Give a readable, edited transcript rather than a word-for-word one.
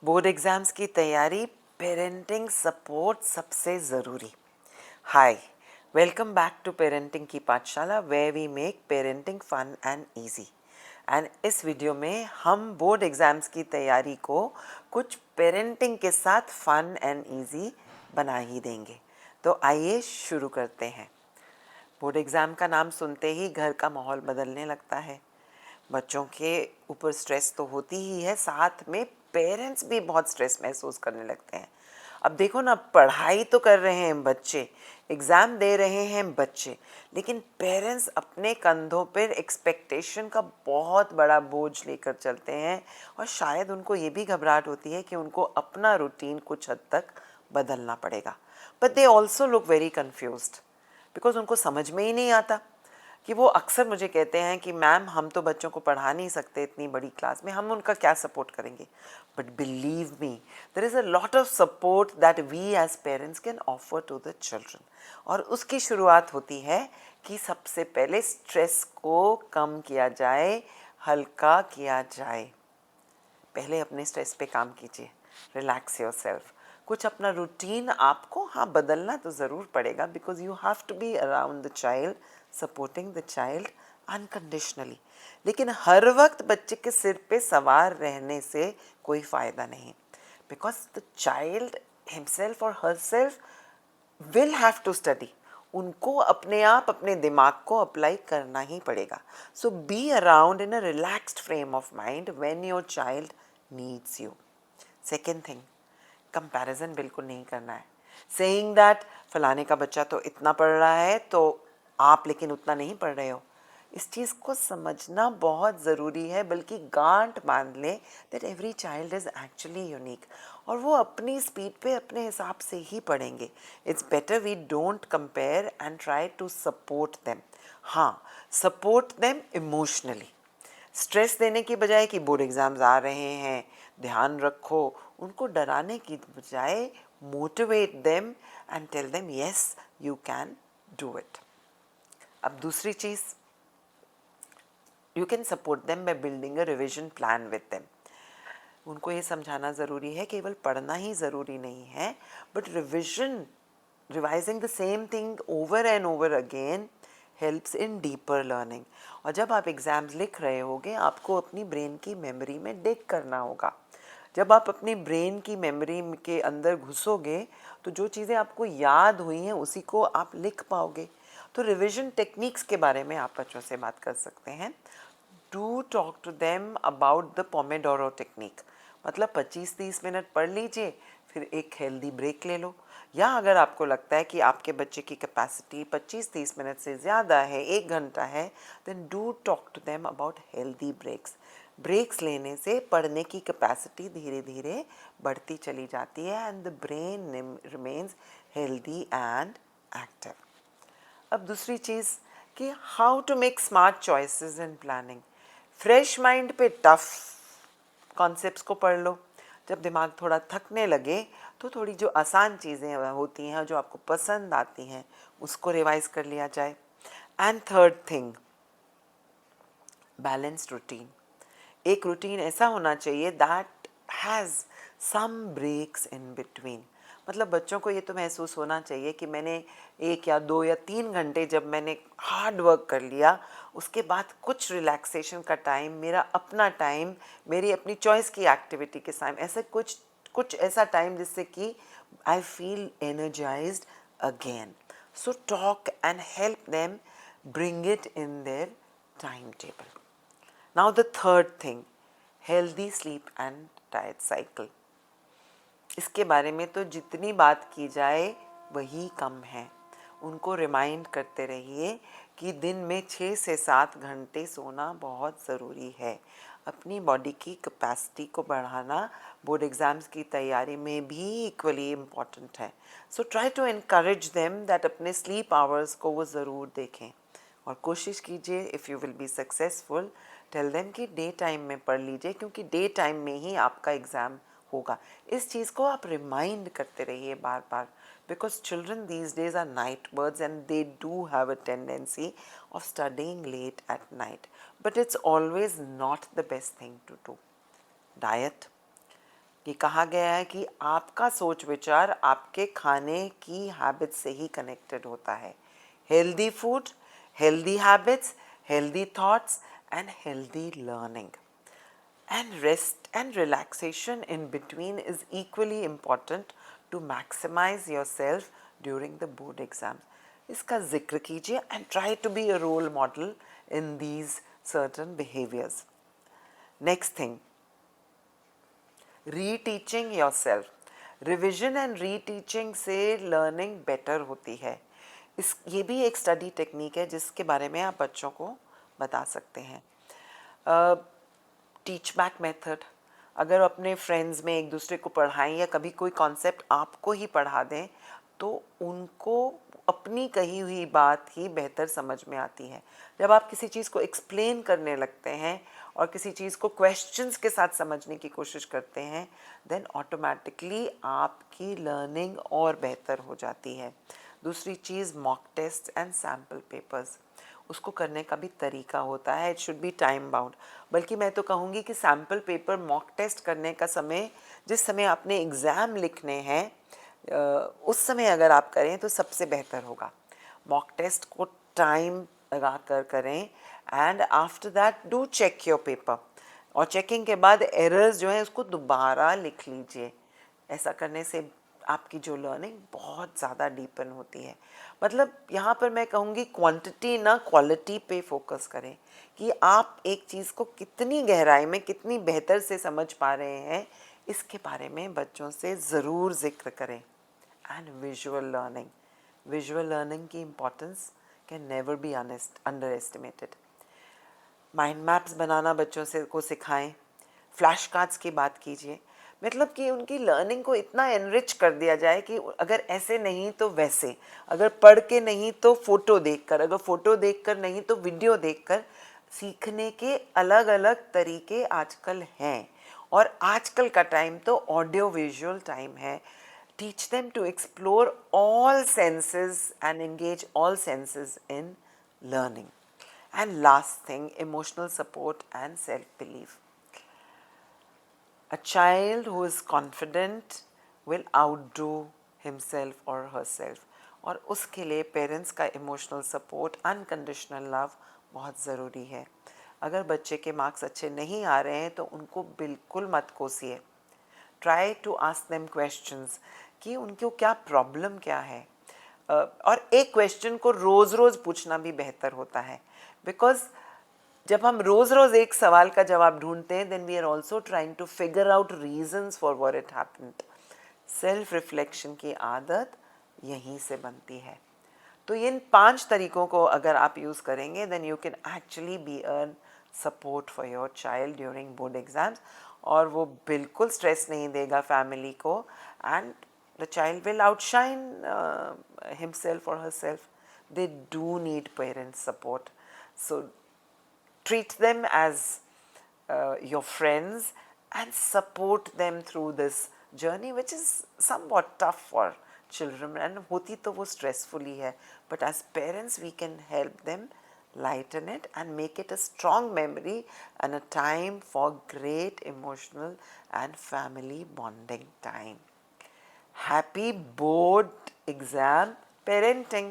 Board exams की तैयारी, parenting support सबसे ज़रूरी। Hi, welcome back to parenting की पाठशाला where we make parenting fun and easy. And इस वीडियो में हम बोर्ड एग्जाम्स की तैयारी को कुछ पेरेंटिंग के साथ फन एंड इजी बना ही देंगे। तो आइए शुरू करते हैं। बोर्ड एग्ज़ाम का नाम सुनते ही घर का माहौल बदलने लगता है। बच्चों के ऊपर स्ट्रेस तो होती ही है, साथ में पेरेंट्स भी बहुत स्ट्रेस महसूस करने लगते हैं। अब देखो ना, पढ़ाई तो कर रहे हैं बच्चे, एग्ज़ाम दे रहे हैं बच्चे, लेकिन पेरेंट्स अपने कंधों पर एक्सपेक्टेशन का बहुत बड़ा बोझ लेकर चलते हैं और शायद उनको ये भी घबराहट होती है कि उनको अपना रूटीन कुछ हद तक बदलना पड़ेगा। But they also look very confused because उनको समझ में ही नहीं आता कि वो अक्सर मुझे कहते हैं कि मैम हम तो बच्चों को पढ़ा नहीं सकते इतनी बड़ी क्लास में, हम उनका क्या सपोर्ट करेंगे। But believe me, there is a lot of support that we as parents can offer to the children. और उसकी शुरुआत होती है कि सबसे पहले स्ट्रेस को कम किया जाए, हल्का किया जाए। पहले अपने स्ट्रेस पे काम कीजिए, रिलैक्स योर सेल्फ। कुछ अपना रूटीन आपको हाँ बदलना तो ज़रूर पड़ेगा, because you have to be around the child, supporting the child unconditionally. लेकिन हर वक्त बच्चे के सिर पे सवार रहने से कोई फ़ायदा नहीं, बिकॉज द चाइल्ड हिमसेल्फ और herself will have to study. उनको अपने आप अपने दिमाग को अप्लाई करना ही पड़ेगा। So be around in a relaxed frame of mind when your child needs you. Second thing, comparison बिल्कुल नहीं करना है। सेइंग दैट फलाने का बच्चा तो इतना पढ़ रहा है तो आप लेकिन उतना नहीं पढ़ रहे हो, इस चीज़ को समझना बहुत ज़रूरी है। बल्कि गांठ बांध ले that every child is actually unique और वो अपनी स्पीड पे अपने हिसाब से ही पढ़ेंगे। It's better we don't compare and try to support them. हाँ, सपोर्ट देम इमोशनली। स्ट्रेस देने की बजाय कि बोर्ड एग्ज़ाम्स आ रहे हैं, ध्यान रखो, उनको डराने की बजाय motivate them and tell them yes you can do it. अब दूसरी चीज़, you can support them by building a revision plan with them. उनको ये समझाना ज़रूरी है केवल पढ़ना ही ज़रूरी नहीं है, but revising the same thing over and over again helps in deeper learning. और जब आप एग्ज़ाम्स लिख रहे होगे, आपको अपनी ब्रेन की मेमोरी में डिग करना होगा। जब आप अपनी ब्रेन की मेमोरी के अंदर घुसोगे तो जो चीज़ें आपको याद हुई हैं उसी को आप लिख पाओगे। तो रिविजन टेक्निक्स के बारे में आप बच्चों से बात कर सकते हैं। Do talk to them about the pomodoro technique. मतलब 25-30 मिनट पढ़ लीजिए, फिर एक हेल्दी ब्रेक ले लो। या अगर आपको लगता है कि आपके बच्चे की कैपेसिटी 25-30 मिनट से ज़्यादा है, 1 घंटा है, then do talk to them about healthy breaks. Breaks लेने से पढ़ने की कैपेसिटी धीरे धीरे बढ़ती चली जाती है and the brain remains healthy and active. अब दूसरी चीज़ कि how to make smart choices in planning. Fresh mind पे टफ कॉन्सेप्ट्स को पढ़ लो। जब दिमाग थोड़ा थकने लगे तो थोड़ी जो आसान चीज़ें होती हैं, जो आपको पसंद आती हैं, उसको रिवाइज कर लिया जाए। And third thing, balanced routine. एक रूटीन ऐसा होना चाहिए that has some breaks in between. मतलब बच्चों को ये तो महसूस होना चाहिए कि मैंने 1 या 2 या 3 घंटे जब मैंने हार्ड वर्क कर लिया, उसके बाद कुछ रिलैक्सेशन का टाइम, मेरा अपना टाइम, मेरी अपनी चॉइस की एक्टिविटी के टाइम, ऐसे कुछ कुछ ऐसा टाइम जिससे कि I feel energised again. So talk and help them bring it in their timetable. Now the third thing, healthy sleep and diet cycle. इसके बारे में तो जितनी बात की जाए वही कम है। उनको रिमाइंड करते रहिए कि दिन में 6 से 7 घंटे सोना बहुत ज़रूरी है। अपनी बॉडी की कैपेसिटी को बढ़ाना बोर्ड एग्ज़ाम्स की तैयारी में भी इक्वली इम्पॉर्टेंट है। So try to encourage them that अपने स्लीप आवर्स को वो ज़रूर देखें और कोशिश कीजिए, if you will be successful, tell them कि डे टाइम में पढ़ लीजिए, क्योंकि डे टाइम में ही आपका एग्ज़ाम होगा। इस चीज़ को आप रिमाइंड करते रहिए बार बार, because children these days are night birds and they do have a tendency of studying late at night, but it's always not the best thing to do. Diet, कि कहा गया है कि आपका सोच विचार आपके खाने की हैबिट से ही कनेक्टेड होता है. Healthy food, healthy habits, healthy thoughts and healthy learning. And rest and relaxation in between is equally important to maximize yourself during the board exam. इसका जिक्र कीजिए and try to be a role model in these certain behaviors. Next thing, reteaching yourself. Revision and reteaching से learning better होती है. ये भी एक study technique है जिसके बारे में आप बच्चों को बता सकते हैं. Teach back method. अगर अपने फ्रेंड्स में एक दूसरे को पढ़ाएं या कभी कोई कॉन्सेप्ट आपको ही पढ़ा दें तो उनको अपनी कही हुई बात ही बेहतर समझ में आती है. जब आप किसी चीज़ को एक्सप्लेन करने लगते हैं और किसी चीज़ को क्वेश्चंस के साथ समझने की कोशिश करते हैं देन ऑटोमेटिकली आपकी लर्निंग और बेहतर हो जाती है. दूसरी चीज़ mock test and sample papers. उसको करने का भी तरीका होता है. It should be time bound. बल्कि मैं तो कहूँगी कि सैम्पल पेपर मॉक टेस्ट करने का समय जिस समय आपने एग्ज़ाम लिखने हैं उस समय अगर आप करें तो सबसे बेहतर होगा. मॉक टेस्ट को टाइम लगा कर करें and after that do check your paper. और चेकिंग के बाद एरर्स जो है उसको दोबारा लिख लीजिए. ऐसा करने से आपकी जो लर्निंग बहुत ज़्यादा डीपन होती है. मतलब यहाँ पर मैं कहूँगी क्वांटिटी ना क्वालिटी पे फोकस करें कि आप एक चीज़ को कितनी गहराई में कितनी बेहतर से समझ पा रहे हैं इसके बारे में बच्चों से ज़रूर जिक्र करें. एंड विजुअल लर्निंग की importance can never be underestimated. Mind maps बनाना बच्चों से को सिखाएं. फ्लैश कार्ड्स की बात कीजिए. मतलब कि उनकी लर्निंग को इतना एनरिच कर दिया जाए कि अगर ऐसे नहीं तो वैसे, अगर पढ़ के नहीं तो फ़ोटो देखकर, अगर फ़ोटो देखकर नहीं तो वीडियो देखकर. सीखने के अलग अलग तरीके आजकल हैं और आजकल का टाइम तो ऑडियो विजुअल टाइम है. Teach them to explore all senses and engage all senses in learning. And last thing, emotional support and self-belief. A child who is confident will outdo himself or herself. और उसके लिए parents का emotional support, unconditional love बहुत ज़रूरी है. अगर बच्चे के मार्क्स अच्छे नहीं आ रहे हैं तो उनको बिल्कुल मत कोसिए. Try to ask them questions कि उनको क्या प्रॉब्लम क्या है. और एक क्वेश्चन को रोज़ रोज़ पूछना भी बेहतर होता है. बिकॉज जब हम रोज़ रोज़ एक सवाल का जवाब ढूंढते हैं then we are also trying to figure out reasons for what it happened. Self reflection की आदत यहीं से बनती है. तो इन 5 तरीकों को अगर आप यूज़ करेंगे then you can actually be earn support for your child during board exams. और वो बिल्कुल स्ट्रेस नहीं देगा फैमिली को and the child will outshine himself or herself. They do need parent support. So treat them as your friends and support them through this journey which is somewhat tough for children and hoti to wo stressfully hai, but as parents we can help them lighten it and make it a strong memory and a time for great emotional and family bonding time. Happy board exam parenting.